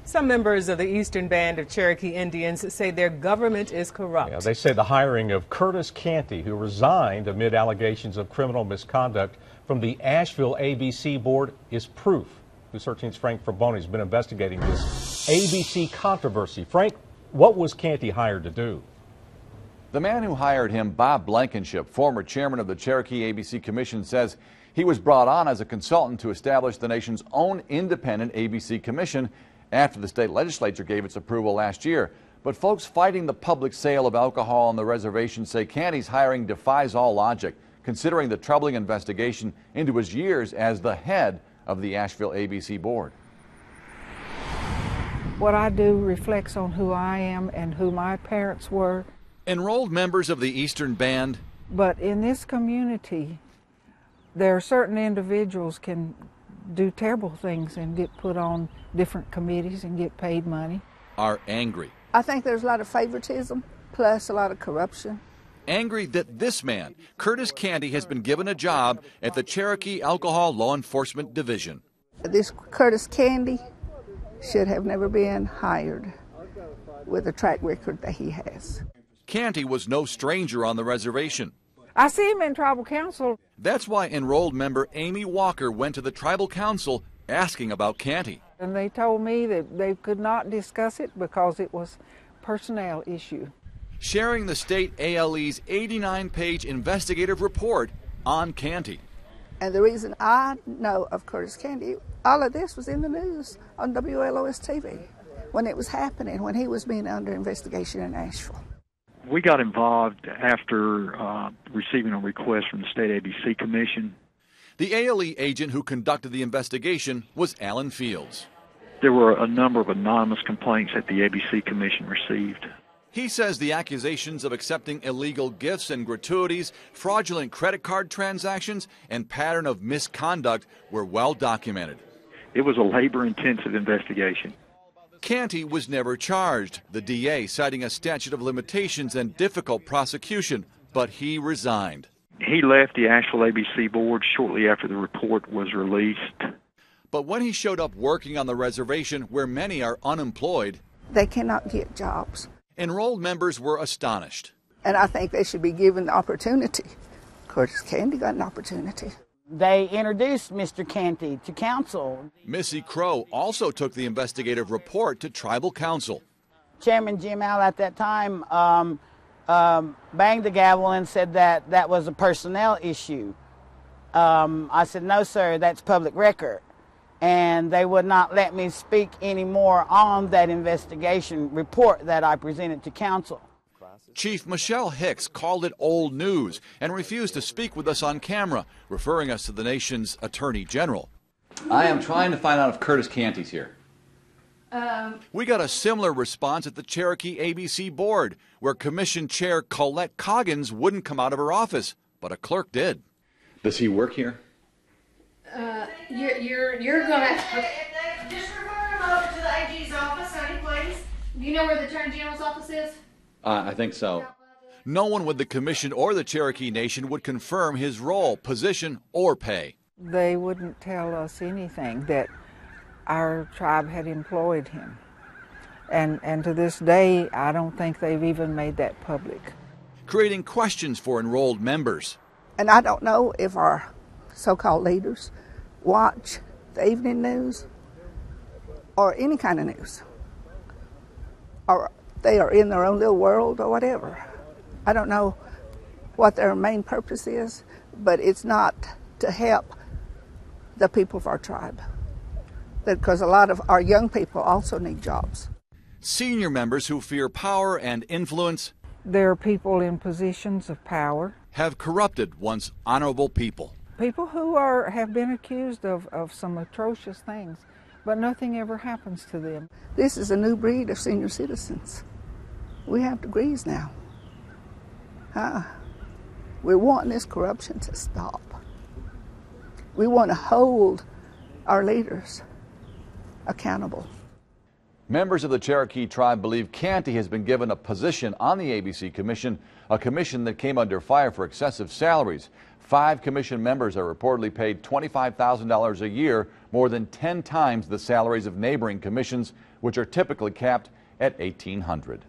Some members of the Eastern Band of Cherokee Indians say their government is corrupt. Yeah, they say the hiring of Curtis Canty, who resigned amid allegations of criminal misconduct from the Asheville ABC board, is proof. News 13's Frank Fraboni has been investigating this ABC controversy. Frank, what was Canty hired to do? The man who hired him, Bob Blankenship, former chairman of the Cherokee ABC Commission, says he was brought on as a consultant to establish the nation's own independent ABC Commission after the state legislature gave its approval last year. But folks fighting the public sale of alcohol on the reservation say Canty's hiring defies all logic, considering the troubling investigation into his years as the head of the Asheville ABC board. What I do reflects on who I am and who my parents were. Enrolled members of the Eastern Band. But in this community, there are certain individuals can do terrible things and get put on different committees and get paid money. Are angry. I think there's a lot of favoritism, plus a lot of corruption. Angry that this man, Curtis Canty, has been given a job at the Cherokee Alcohol Law Enforcement Division. This Curtis Canty should have never been hired with the track record that he has. Canty was no stranger on the reservation. I see him in tribal council. That's why enrolled member Amy Walker went to the tribal council asking about Canty. And they told me that they could not discuss it because it was a personnel issue. Sharing the state ALE's 89-page investigative report on Canty. And the reason I know of Curtis Canty, all of this was in the news on WLOS TV when it was happening, when he was being under investigation in Asheville. We got involved after receiving a request from the State ABC Commission. The ALE agent who conducted the investigation was Alan Fields. There were a number of anonymous complaints that the ABC Commission received. He says the accusations of accepting illegal gifts and gratuities, fraudulent credit card transactions, and pattern of misconduct were well documented. It was a labor-intensive investigation. Canty was never charged, the DA citing a statute of limitations and difficult prosecution, but he resigned. He left the Asheville ABC board shortly after the report was released. But when he showed up working on the reservation where many are unemployed, they cannot get jobs. Enrolled members were astonished. And I think they should be given the opportunity. Curtis Canty got an opportunity. They introduced Mr. Canty to council. Missy Crow also took the investigative report to tribal council. Chairman Jim Al at that time banged the gavel and said that that was a personnel issue. I said, no, sir, that's public record. And they would not let me speak anymore on that investigation report that I presented to council. Chief Michelle Hicks called it old news and refused to speak with us on camera, referring us to the nation's Attorney General. I am trying to find out if Curtis Canty's here. We got a similar response at the Cherokee ABC board, where Commission Chair Colette Coggins wouldn't come out of her office, but a clerk did. Does he work here? You're gonna just refer him over to the AG's office, honey, please. Do you know where the Attorney General's office is? I think so. No one with the commission or the Cherokee Nation would confirm his role, position, or pay. They wouldn't tell us anything that our tribe had employed him. And to this day, I don't think they've even made that public. Creating questions for enrolled members. And I don't know if our so-called leaders watch the evening news or any kind of news, or they are in their own little world or whatever. I don't know what their main purpose is, but it's not to help the people of our tribe, because a lot of our young people also need jobs. Senior members who fear power and influence. There are people in positions of power. Have corrupted once honorable people. People who have been accused of some atrocious things, but nothing ever happens to them. This is a new breed of senior citizens. We have degrees now. We're wanting this corruption to stop. We want to hold our leaders accountable. Members of the Cherokee tribe believe Canty has been given a position on the ABC Commission, a commission that came under fire for excessive salaries. 5 commission members are reportedly paid $25,000 a year, more than 10 times the salaries of neighboring commissions, which are typically capped at $1,800.